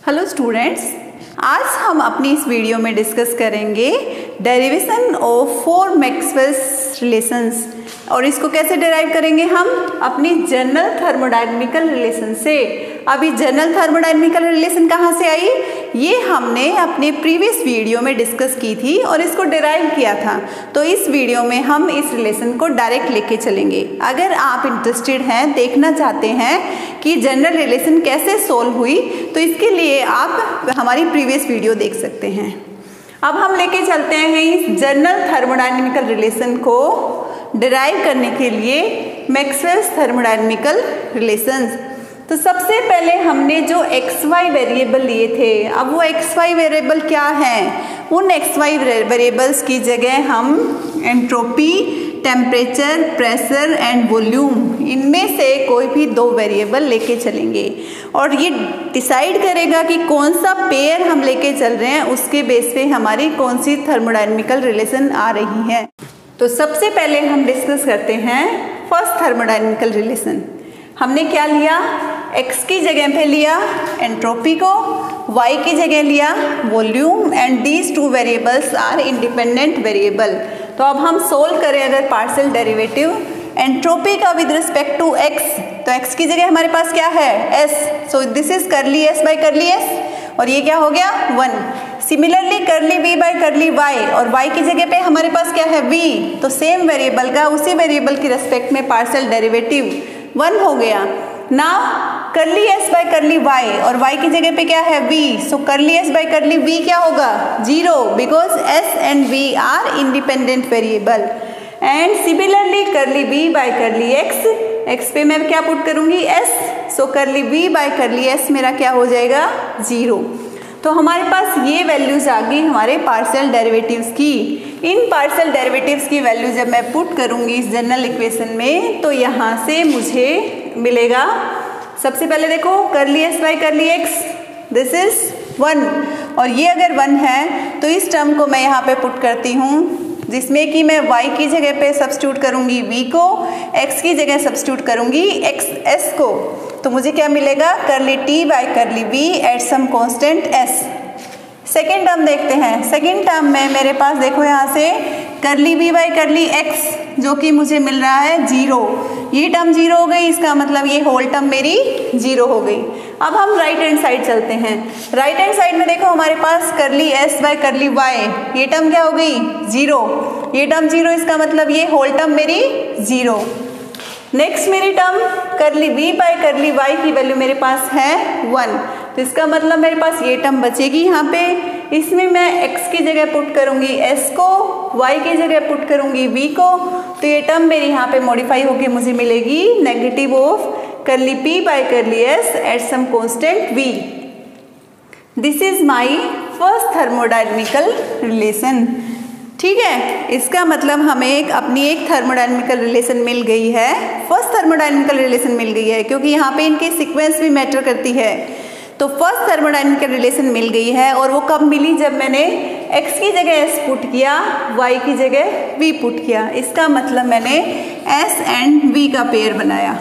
Hello students, आज हम अपनी इस वीडियो में डिस्कस करेंगे डेरिवेशन ऑफ 4 मैक्सवेल्स रिलेशंस। और इसको कैसे डिराइव करेंगे हम अपनी जनरल थर्मोडायनेमिकल रिलेशन से। अभी जनरल थर्मोडायनेमिकल रिलेशन कहाँ से आई? ये हमने अपने प्रीवियस वीडियो में डिस्कस की थी और इसको डिराइव किया था। तो इस वीडियो में हम इस रिलेशन को डायरेक्ट लेके चलेंगे। अगर आप इंटरेस्टेड हैं, देखना चाहते हैं कि जनरल रिलेशन कैसे सोल्व हुई, तो इसके लिए आप हमारी प्रीवियस वीडियो देख सकते हैं। अब हम लेके चलते हैं इस जनरल थर्मोडायनेमिकल रिलेशन को डिराइव करने के लिए मैक्सवेल्स थर्मोडायनेमिकल रिलेशंस। तो सबसे पहले हमने जो XY वेरिएबल लिए थे, अब वो XY वेरिएबल क्या हैं? उन XY वेरिएबल्स की जगह हम entropy, temperature, pressure and volume, इनमें से कोई भी 2 वेरिएबल लेके चलेंगे और ये डिसाइड करेगा कि कौन सा पेयर हम लेके चल रहे हैं, उसके बेस पे हमारी कौन सी थर्मोडायनेमिकल रिलेशन आ रही है। तो सबसे पहले हम डिस्कस करते हैं फर्स्ट थर्मोडायनेमिकल रिलेशन। हमने क्या लिया? X की जगह पे लिया एंट्रोपी को, Y की जगह लिया volume and these 2 variables are independent variable. तो अब हम सोल्व करें अगर पार्शियल डेरिवेटिव एंट्रोपी का विद रिस्पेक्ट टू x, तो x की जगह हमारे पास क्या है? s। So this is curly s by curly s और ये क्या हो गया? 1। सिमिलरली करली v बाई करली y और y की जगह पे हमारे पास क्या है? v। तो सेम वेरिएबल का उसी वेरिएबल की रिस्पेक्ट में पार्शियल डेरिवेटिव 1 हो गया। नाउ करली s बाई करली y और y की जगह पे क्या है? v। सो करली s बाई करली v क्या होगा? 0, because s and v are independent variable. And similarly curly v by curly x पे मैं क्या पुट करूंगी? s। सो करली v बाई करली s मेरा क्या हो जाएगा? 0। तो हमारे पास ये वैल्यूज आ गई हमारे पार्शियल डेरिवेटिव्स की। इन पार्शियल डेरिवेटिव्स की वैल्यू जब मैं पुट करूंगी इस जनरल इक्वेशन में, तो यहाँ से मुझे मिलेगा, सबसे पहले देखो करली s by curly x, this is 1 और ये अगर 1 है तो इस टर्म को मैं यहाँ पे पुट करती हूँ, जिसमें कि मैं y की जगह पे सब्स्टिट्यूट करूँगी v को, x की जगह सब्स्टिट्यूट करूँगी s को। तो मुझे क्या मिलेगा? Curly t by curly v at some constant s। Second term देखते हैं। सेकेंड टर्म में मेरे पास देखो यहाँ से करली v बाई करली x, जो कि मुझे मिल रहा है 0। ये टर्म 0 हो गई, इसका मतलब ये होल टर्म मेरी 0 हो गई। अब हम राइट हैंड साइड चलते हैं। राइट हैंड साइड में देखो हमारे पास करली s बाई करली y, ये टर्म क्या हो गई? 0। ये टर्म 0, इसका मतलब ये होल टर्म मेरी 0। नेक्स्ट मेरी टर्म करली v बाई करली y की वैल्यू मेरे पास है 1, तो इसका मतलब मेरे पास ये टर्म बचेगी यहाँ पे। इसमें मैं x की जगह पुट करूँगी s को, y की जगह पुट करूँगी v को, तो ये टर्म मेरी यहाँ पे मॉडिफाई होके मुझे मिलेगी negative of curly p by curly s at some constant v। This is my first thermodynamical relation. ठीक है, इसका मतलब हमें अपनी एक थर्मोडायनेमिकल रिलेशन मिल गई है, फर्स्ट थर्मोडायनेमिकल रिलेशन मिल गई है, क्योंकि यहाँ पे इनकी सीक्वेंस भी मैटर करती है। तो फर्स्ट थर्मोडायनेमिकल रिलेशन मिल गई है और वो कब मिली? जब मैंने x की जगह s पुट किया, y की जगह v पुट किया। इसका मतलब मैंने s एंड v का पेयर बनाया।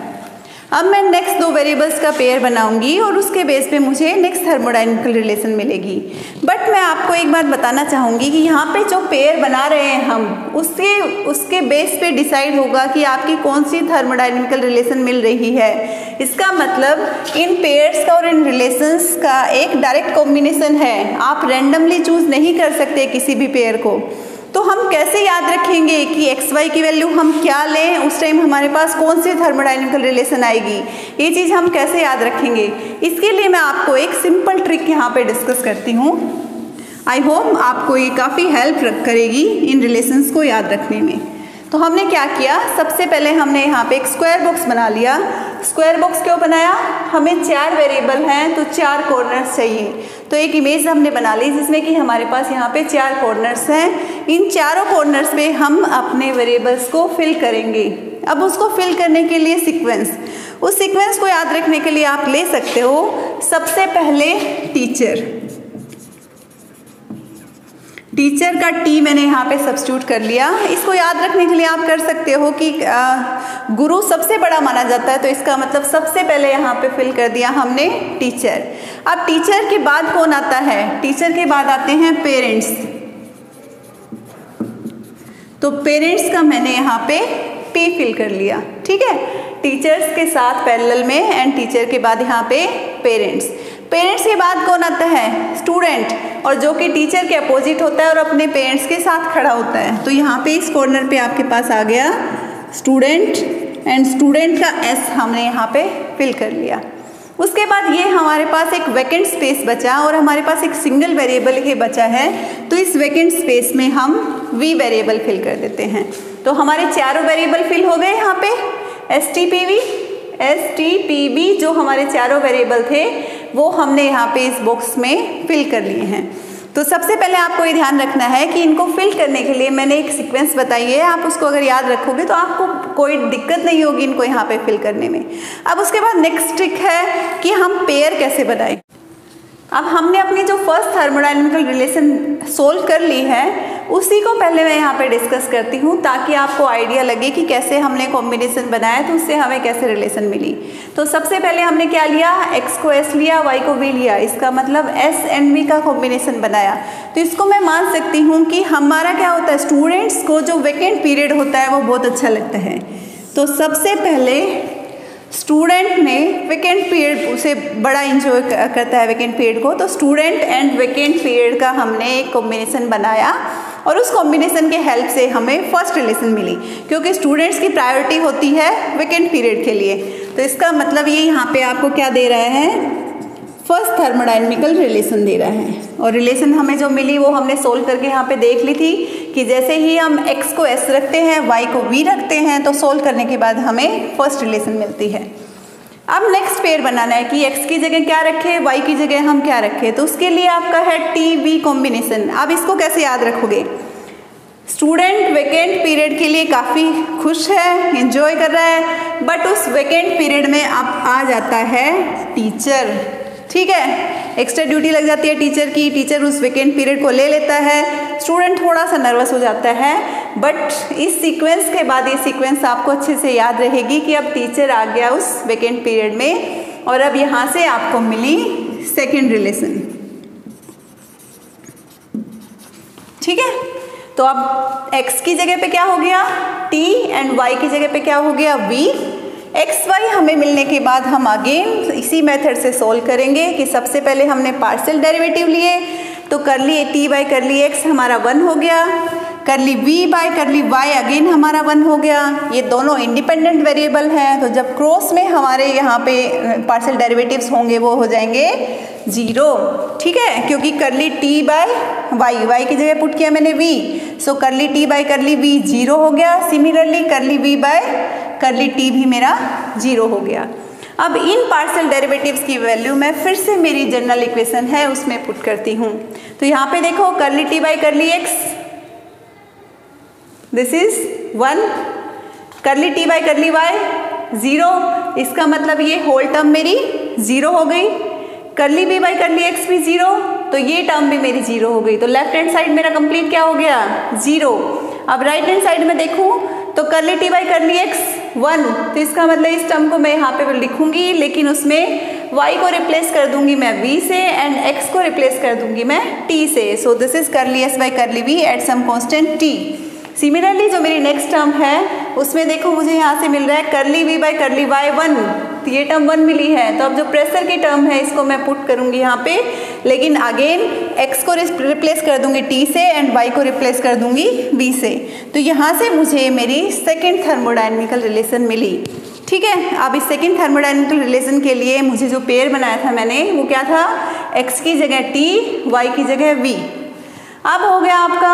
अब मैं नेक्स्ट 2 वेरिएबल्स का पेयर बनाऊंगी और उसके बेस पे मुझे नेक्स्ट थर्मोडायनेमिकल रिलेशन मिलेगी। बट मैं आपको एक बात बताना चाहूँगी कि यहाँ पे जो पेयर बना रहे हैं हम, उसके बेस पे डिसाइड होगा कि आपकी कौन सी थर्मोडायनेमिकल रिलेशन मिल रही है। इसका मतलब इन पेयर्स का और इन रिलेशंस का एक डायरेक्ट कॉम्बिनेशन है। आप रैंडमली चूज नहीं कर सकते किसी भी पेयर को। तो हम कैसे याद रखेंगे कि XY की वैल्यू हम क्या लें, उस टाइम हमारे पास कौन सी थर्मोडायनेमिकल रिलेशन आएगी, ये चीज़ हम कैसे याद रखेंगे? इसके लिए मैं आपको एक सिंपल ट्रिक यहाँ पे डिस्कस करती हूँ। आई होप आपको ये काफ़ी हेल्प करेगी इन रिलेशंस को याद रखने में। तो हमने क्या किया? सबसे पहले हमने यहाँ पे एक स्क्वायर बॉक्स बना लिया। स्क्वायर बॉक्स क्यों बनाया? हमें 4 वेरिएबल हैं तो 4 कॉर्नर्स चाहिए। तो एक इमेज हमने बना ली जिसमें कि हमारे पास यहाँ पे 4 कॉर्नर्स हैं। इन चारों कॉर्नर्स पे हम अपने वेरिएबल्स को फिल करेंगे। अब उसको फिल करने के लिए सीक्वेंस, उस सीक्वेंस को याद रखने के लिए आप ले सकते हो सबसे पहले टीचर, टीचर का टी मैंने यहाँ पे सब्स्टिट्यूट कर लिया। इसको याद रखने के लिए आप कर सकते हो कि गुरु सबसे बड़ा माना जाता है, तो इसका मतलब सबसे पहले यहाँ पे फिल कर दिया हमने टीचर। अब टीचर के बाद कौन आता है? टीचर के बाद आते हैं पेरेंट्स। तो पेरेंट्स का मैंने यहाँ पे पी फिल कर लिया, ठीक है। टीचर्स के साथ पैरेलल में एंड टीचर के बाद यहाँ पे पेरेंट्स। पेरेंट्स के बाद कौन आता है? स्टूडेंट, और जो कि टीचर के अपोजिट होता है और अपने पेरेंट्स के साथ खड़ा होता है। तो यहाँ पे इस कॉर्नर पे आपके पास आ गया स्टूडेंट एंड स्टूडेंट का एस हमने यहाँ पे फिल कर लिया। उसके बाद ये हमारे पास एक वैकेंट स्पेस बचा और हमारे पास एक सिंगल वेरिएबल ही बचा है, तो इस वैकेंट स्पेस में हम वी वेरिएबल फिल कर देते हैं। तो हमारे चारों वेरिएबल फिल हो गए यहाँ पे। STPV जो हमारे चारों वेरिएबल थे वो हमने यहाँ पे इस बॉक्स में फिल कर लिए हैं। तो सबसे पहले आपको ये ध्यान रखना है कि इनको फिल करने के लिए मैंने एक सीक्वेंस बताई है, आप उसको अगर याद रखोगे तो आपको कोई दिक्कत नहीं होगी इनको यहाँ पे फिल करने में। अब उसके बाद नेक्स्ट ट्रिक है कि हम पेयर कैसे बनाएं। अब हमने अपनी जो फर्स्ट थर्मोडायनेमिकल रिलेशन सोल्व कर ली है उसी को पहले मैं यहाँ पे डिस्कस करती हूँ ताकि आपको आइडिया लगे कि कैसे हमने कॉम्बिनेशन बनाया तो उससे हमें कैसे रिलेशन मिली। तो सबसे पहले हमने क्या लिया? x को s लिया, y को v लिया, इसका मतलब s एंड v का कॉम्बिनेशन बनाया। तो इसको मैं मान सकती हूँ कि हमारा क्या होता है, स्टूडेंट्स को जो वैकेंट पीरियड होता है वो बहुत अच्छा लगता है। तो सबसे पहले स्टूडेंट में वैकेंट पीरियड उसे बड़ा इंजॉय करता है वैकेंट पीरियड को, तो स्टूडेंट एंड वैकेंट पीरियड का हमने एक कॉम्बिनेशन बनाया और उस कॉम्बिनेशन के हेल्प से हमें फर्स्ट रिलेशन मिली, क्योंकि स्टूडेंट्स की प्रायोरिटी होती है वैकेंट पीरियड के लिए। तो इसका मतलब ये यहाँ पे आपको क्या दे रहा है? फर्स्ट थर्मोडायनेमिकल रिलेशन दे रहा है। और रिलेशन हमें जो मिली वो हमने सोल्व करके यहाँ पे देख ली थी कि जैसे ही हम x को s रखते हैं, y को v रखते हैं, तो सोल्व करने के बाद हमें फर्स्ट रिलेशन मिलती है। अब नेक्स्ट पेयर बनाना है कि x की जगह क्या रखे, y की जगह हम क्या रखें। तो उसके लिए आपका है TV कॉम्बिनेशन। अब इसको कैसे याद रखोगे? स्टूडेंट वैकेंट पीरियड के लिए काफ़ी खुश है, एंजॉय कर रहा है, बट उस वैकेंट पीरियड में अब आ जाता है टीचर, ठीक है। एक्स्ट्रा ड्यूटी लग जाती है टीचर की, टीचर उस वैकेंट पीरियड को ले लेता है, स्टूडेंट थोड़ा सा नर्वस हो जाता है। बट इस सीक्वेंस के बाद ये सीक्वेंस आपको अच्छे से याद रहेगी कि अब टीचर आ गया उस वैकेंट पीरियड में और अब यहाँ से आपको मिली सेकेंड रिलेशन, ठीक है। तो अब x की जगह पे क्या हो गया? t एंड y की जगह पे क्या हो गया? v। एक्स वाई हमें मिलने के बाद हम अगेन इसी मेथड से सोल्व करेंगे कि सबसे पहले हमने पार्शियल डेरिवेटिव लिए, तो करली टी बाई करली एक्स हमारा 1 हो गया, करली v बाई करली y अगेन हमारा 1 हो गया। ये दोनों इंडिपेंडेंट वेरिएबल हैं, तो जब क्रॉस में हमारे यहाँ पे पार्शियल डेरिवेटिव्स होंगे वो हो जाएंगे 0, ठीक है, क्योंकि करली t बाई y की जगह पुट किया मैंने v, सो करली t बाई करली v 0 हो गया। Similarly curly v by curly t भी मेरा 0 हो गया। अब इन पार्शियल डेरिवेटिव्स की वैल्यू मैं फिर से मेरी जनरल इक्वेशन है उसमें पुट करती हूँ। तो यहाँ पे देखो करली t by curly x, this is 1, करली t बाई करली y 0, इसका मतलब ये होल टर्म मेरी 0 हो गई। करली b बाई करली x भी 0, तो ये टर्म भी मेरी 0 हो गई। तो लेफ्ट हैंड साइड मेरा कंप्लीट क्या हो गया? 0। अब राइट हैंड साइड में देखूँ तो करली t बाई करली x 1, तो इसका मतलब इस टर्म को मैं यहाँ पे लिखूंगी, लेकिन उसमें y को रिप्लेस कर दूंगी मैं v से एंड x को रिप्लेस कर दूंगी मैं t से। So this is curly s by curly v at some constant t। Similarly जो मेरी नेक्स्ट टर्म है उसमें देखो मुझे यहाँ से मिल रहा है करली v बाई करली y 1, तो ये टर्म 1 मिली है। तो अब जो प्रेशर की टर्म है इसको मैं पुट करूँगी यहाँ पे, लेकिन अगेन x को रिप्लेस कर दूंगी t से एंड y को रिप्लेस कर दूंगी v से। तो यहाँ से मुझे मेरी सेकेंड थर्मोडायनेमिकल रिलेशन मिली, ठीक है। अब इस सेकेंड थर्मोडायनेमिकल रिलेशन के लिए मुझे जो पेयर बनाया था मैंने वो क्या था? x की जगह t, y की जगह v। अब हो गया आपका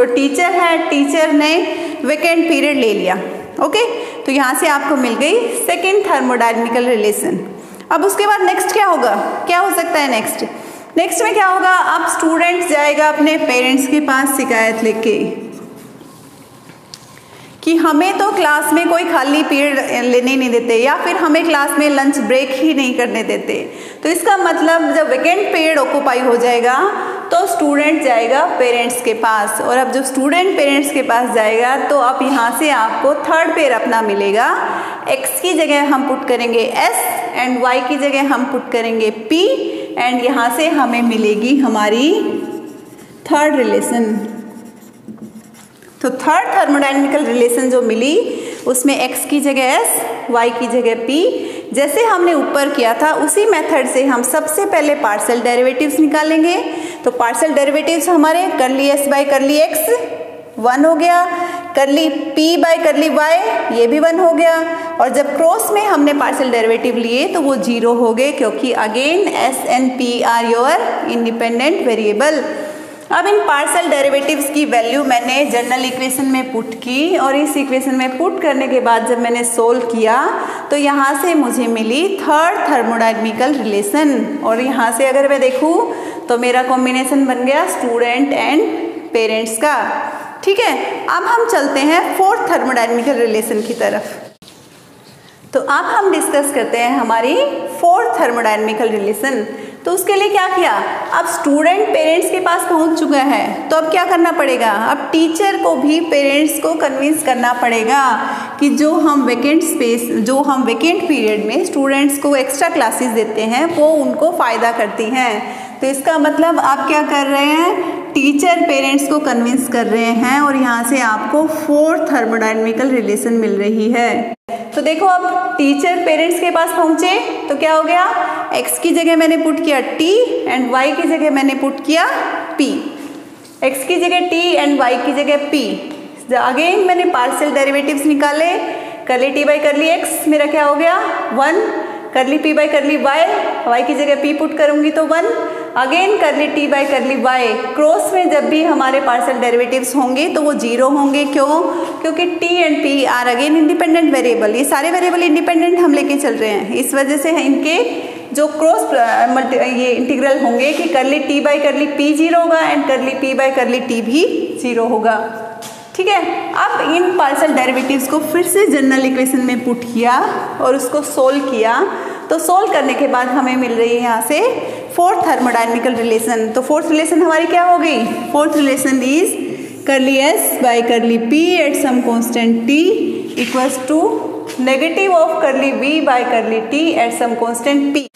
टीचर है, टीचर ने वैकेंट पीरियड ले लिया, ओके। तो यहाँ से आपको मिल गई सेकेंड थर्मोडायनेमिकल रिलेशन। अब उसके बाद नेक्स्ट क्या होगा? क्या हो सकता है नेक्स्ट में क्या होगा? अब स्टूडेंट जाएगा अपने पेरेंट्स के पास शिकायत लेके कि हमें तो क्लास में कोई खाली पीरियड लेने नहीं देते या फिर हमें क्लास में लंच ब्रेक ही नहीं करने देते। तो इसका मतलब जब वैकेंट पीरियड ऑक्यूपाई हो जाएगा तो स्टूडेंट जाएगा पेरेंट्स के पास, और अब जब स्टूडेंट पेरेंट्स के पास जाएगा तो अब यहाँ से आपको थर्ड पेयर अपना मिलेगा। x की जगह हम पुट करेंगे s एंड y की जगह हम पुट करेंगे p, एंड यहाँ से हमें मिलेगी हमारी थर्ड रिलेशन। तो थर्ड थर्मोडायनेमिकल रिलेशन जो मिली उसमें x की जगह s, y की जगह p, जैसे हमने ऊपर किया था उसी मेथड से हम सबसे पहले पार्शियल डेरिवेटिव्स निकालेंगे। तो पार्शियल डेरिवेटिव्स हमारे करली s बाई करली x 1 हो गया, करली p बाई करली y ये भी 1 हो गया, और जब क्रॉस में हमने पार्शियल डेरिवेटिव लिए तो वो 0 हो गए, क्योंकि again s and p are your independent variable. अब इन पार्शियल डेरिवेटिव्स की वैल्यू मैंने जनरल इक्वेशन में पुट की, और इस इक्वेशन में पुट करने के बाद जब मैंने सोल्व किया तो यहाँ से मुझे मिली थर्ड थर्मोडायनेमिकल रिलेशन। और यहाँ से अगर मैं देखूँ तो मेरा कॉम्बिनेशन बन गया स्टूडेंट एंड पेरेंट्स का। ठीक है, अब हम चलते हैं फोर्थ थर्मोडायनेमिकल रिलेशन की तरफ। तो अब हम डिस्कस करते हैं हमारी फोर्थ थर्मोडायनेमिकल रिलेशन। तो उसके लिए क्या किया, अब स्टूडेंट पेरेंट्स के पास पहुंच चुका है, तो अब क्या करना पड़ेगा, अब टीचर को भी पेरेंट्स को कन्विंस करना पड़ेगा कि जो हम वेकेंट पीरियड में स्टूडेंट्स को एक्स्ट्रा क्लासेस देते हैं वो उनको फ़ायदा करती हैं। तो इसका मतलब आप क्या कर रहे हैं, टीचर पेरेंट्स को कन्विंस कर रहे हैं, और यहाँ से आपको फोर्थ थर्मोडायनेमिकल रिलेशन मिल रही है। तो देखो अब टीचर पेरेंट्स के पास पहुंचे तो क्या हो गया, x की जगह मैंने पुट किया t एंड y की जगह मैंने पुट किया p, x की जगह t एंड y की जगह p। अगेन मैंने पार्शियल डेरिवेटिव्स निकाले, करली t बाई करली x मेरा क्या हो गया 1, करली p बाई करली y की जगह p पुट करूंगी तो 1, अगेन करली t बाई करली y। क्रॉस में जब भी हमारे पार्शियल डेरिवेटिव्स होंगे तो वो 0 होंगे, क्यों, क्योंकि t and p are again independent variable, ये सारे वेरिएबल इंडिपेंडेंट हम लेके चल रहे हैं, इस वजह से इनके जो क्रॉस ये इंटीग्रल होंगे कि करली t बाई करली p 0 होगा एंड करली p बाई करली t भी 0 होगा। ठीक है, अब इन पार्शियल डेरिवेटिव्स को फिर से जनरल इक्वेशन में पुट किया और उसको सोल्व किया, तो सोल्व करने के बाद हमें मिल रही है यहाँ से फोर्थ थर्मोडायनेमिकल रिलेशन। तो फोर्थ रिलेशन हमारी क्या हो गई, fourth relation is curly s by curly p at some constant t equals to negative of curly v by curly t at some constant p।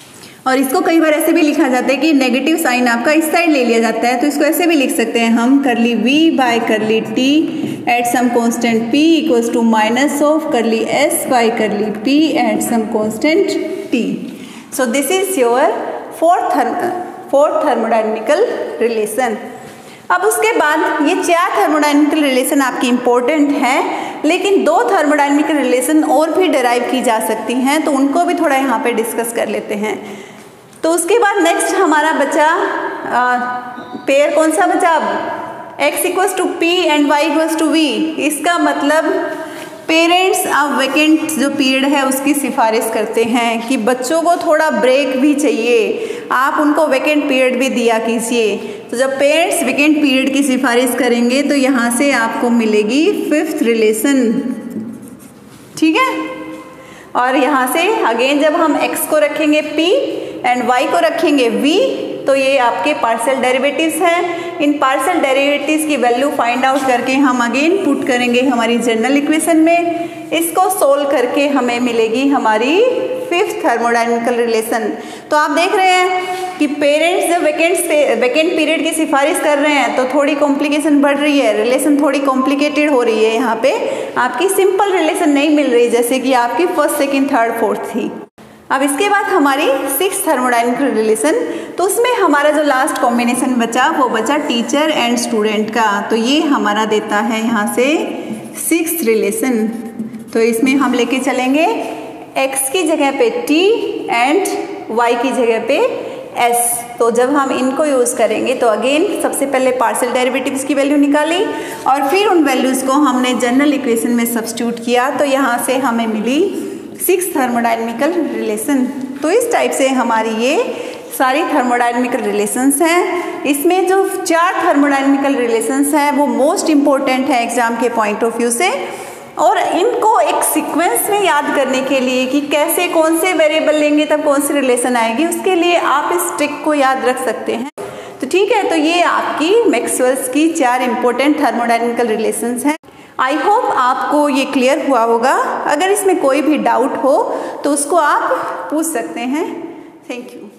और इसको कई बार ऐसे भी लिखा जाता है कि नेगेटिव साइन आपका इस साइड ले लिया जाता है, तो इसको ऐसे भी लिख सकते हैं हम, curly v by curly t at some constant p equals to minus of curly s by curly p at some constant t। So this is your fourth thermodynamical relation. अब उसके बाद ये 4 थर्मोडायनेमिकल रिलेशन आपकी important है, लेकिन 2 thermodynamical relation और भी derive की जा सकती हैं, तो उनको भी थोड़ा यहाँ पे डिस्कस कर लेते हैं। तो उसके बाद नेक्स्ट हमारा बचा पेयर कौन सा बचा, अब x equals to p and y equals to v। इसका मतलब पेरेंट्स अब वेकेंट जो पीरियड है उसकी सिफारिश करते हैं कि बच्चों को थोड़ा ब्रेक भी चाहिए, आप उनको वेकेंट पीरियड भी दिया कीजिए। तो जब पेरेंट्स वेकेंट पीरियड की सिफारिश करेंगे तो यहाँ से आपको मिलेगी फिफ्थ रिलेशन। ठीक है, और यहाँ से अगेन जब हम x को रखेंगे p एंड y को रखेंगे v, तो ये आपके पार्शियल डेरिवेटिव्स हैं। इन पार्शियल डेरिवेटिव्स की वैल्यू फाइंड आउट करके हम अगेन पुट करेंगे हमारी जनरल इक्वेशन में। इसको सोल्व करके हमें मिलेगी हमारी फिफ्थ थर्मोडायनेमिकल रिलेशन। तो आप देख रहे हैं कि पेरेंट्स जब वेकेंट पीरियड की सिफारिश कर रहे हैं तो थोड़ी कॉम्प्लिकेशन बढ़ रही है, रिलेशन थोड़ी कॉम्प्लिकेटेड हो रही है। यहाँ पे आपकी सिंपल रिलेशन नहीं मिल रही जैसे कि आपकी फर्स्ट, सेकेंड, थर्ड, फोर्थ थी। अब इसके बाद हमारी सिक्स थर्मोडायनेमिकल रिलेशन, तो उसमें हमारा जो लास्ट कॉम्बिनेशन बचा वो बचा टीचर एंड स्टूडेंट का। तो ये हमारा देता है यहाँ से सिक्स रिलेशन। तो इसमें हम लेके चलेंगे x की जगह पे t एंड y की जगह पे s। तो जब हम इनको यूज़ करेंगे तो अगेन सबसे पहले पार्शियल डेरिवेटिव्स की वैल्यू निकाली और फिर उन वैल्यूज़ को हमने जनरल इक्वेशन में सब्स्टिट्यूट किया, तो यहाँ से हमें मिली सिक्स थर्मोडायनेमिकल रिलेशन। तो इस टाइप से हमारी ये सारी थर्मोडायनेमिकल रिलेशंस हैं। इसमें जो 4 थर्मोडायनेमिकल रिलेशंस हैं वो मोस्ट इम्पोर्टेंट है एग्जाम के पॉइंट ऑफ व्यू से, और इनको एक सीक्वेंस में याद करने के लिए कि कैसे कौन से वेरिएबल लेंगे तब कौन सी रिलेशन आएगी, उसके लिए आप इस ट्रिक को याद रख सकते हैं। तो ठीक है, तो ये आपकी मैक्सवेल्स की 4 इंपॉर्टेंट थर्मोडायनेमिकल रिलेशंस हैं। आई होप आपको ये क्लियर हुआ होगा। अगर इसमें कोई भी डाउट हो तो उसको आप पूछ सकते हैं। Thank you.